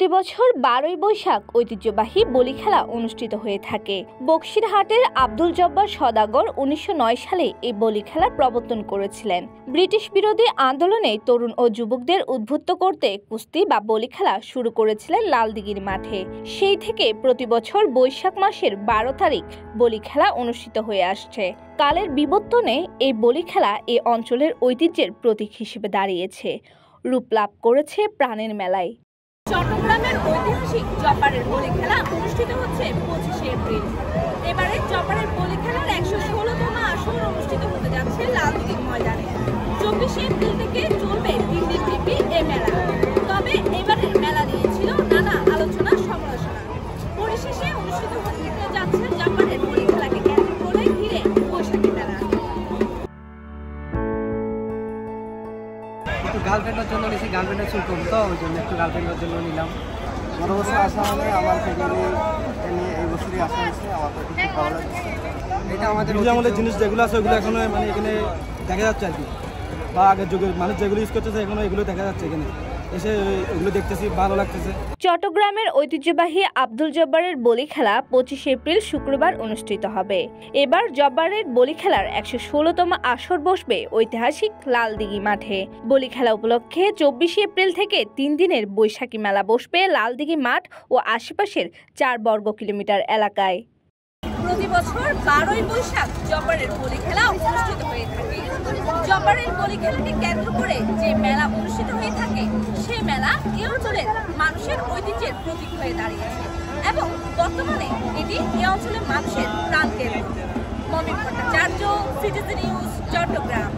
প্রতি বছর 12ই বৈশাখ ঐতিহ্যবাহী বলি খেলা অনুষ্ঠিত হয়ে থাকে। বক্সিরহাটের আব্দুল জব্বার সওদাগর 1909 সালে এই বলি খেলার প্রবর্তন করেছিলেন। ব্রিটিশ বিরোধী আন্দোলনে তরুণ ও যুবকদের উদ্বুদ্ধ করতে কুস্তি বা বলি খেলা শুরু করেছিলেন লালদিঘির মাঠে। সেই থেকে প্রতি বছর বৈশাখ মাসের 12 তারিখ বলি খেলা অনুষ্ঠিত হয়ে আসছে। কালের বিবর্তনে এই বলি খেলা এই অঞ্চলের ঐতিহ্যের প্রতীক হিসেবে দাঁড়িয়েছে, রূপ লাভ করেছে প্রাণের মেলায়। চট্টগ্রামের ঐতিহাসিক জব্বারের বলি খেলা অনুষ্ঠিত হচ্ছে 25শে এপ্রিল। এবারে জব্বারের বলি খেলার 116তম আসর অনুষ্ঠিত হতে যাচ্ছে লালদিঘি ময়দানে। 24শে এপ্রিল থেকে চলবে 3 দিন ব্যাপী এই মেলা। তবে এবারের মেলা নিয়ে ছিল নানা আলোচনা সমালোচনা। পরিশেষে অনুষ্ঠিত হতে যাচ্ছে জব্বারের বলি খেলাকে কেন্দ্র করে ঘিরে বৈশাখী মেলা। গার্লফ্রেন্ডের জন্য নিয়েছি, গার্লফ্রেন্ডের চুল কম তো ওই জন্য একটু গার্লফ্রেন্ডের জন্য নিলাম। বড় বছর আসা হলে আমার ফ্যামিলি নিয়ে এই বছরই আসা হয়েছে, আমার তো খুব ভালো লাগছে। এটা আমাদের আমাদের জিনিস যেগুলো আছে ওগুলো এখনো মানে এখানে দেখা যাচ্ছে আর কি, বা আগের যুগের মানুষ যেগুলো ইউজ করতেছে এখনো এগুলো দেখা যাচ্ছে, এখানে এসে এগুলো দেখতেছি, ভালো লাগতেছে। চট্টগ্রামের ঐতিহ্যবাহী আব্দুল জব্বারের বলি খেলা 25শে এপ্রিল শুক্রবার অনুষ্ঠিত হবে। এবার জব্বারের বলি খেলার 116তম আসর বসবে ঐতিহাসিক লালদিঘি মাঠে। বলি খেলা উপলক্ষে 24শে এপ্রিল থেকে 3 দিনের বৈশাখী মেলা বসবে লালদিঘি মাঠ ও আশেপাশের 4 বর্গ কিলোমিটার এলাকায়। প্রতি বছর 12ই বৈশাখ জব্বারের বলি খেলা অনুষ্ঠিত হয়ে থাকে। জব্বারের বলি খেলাকে কেন্দ্র করে যে মেলা অনুষ্ঠিত হয়ে থাকে, সেই মেলা এই অঞ্চলের মানুষের ঐতিহ্যের প্রতীক হয়ে দাঁড়িয়েছে এবং বর্তমানে এটি এই অঞ্চলের মানুষের প্রাণকেন্দ্র। মমিন ভট্টাচার্য, সিটিজেন নিউজ, চট্টগ্রাম।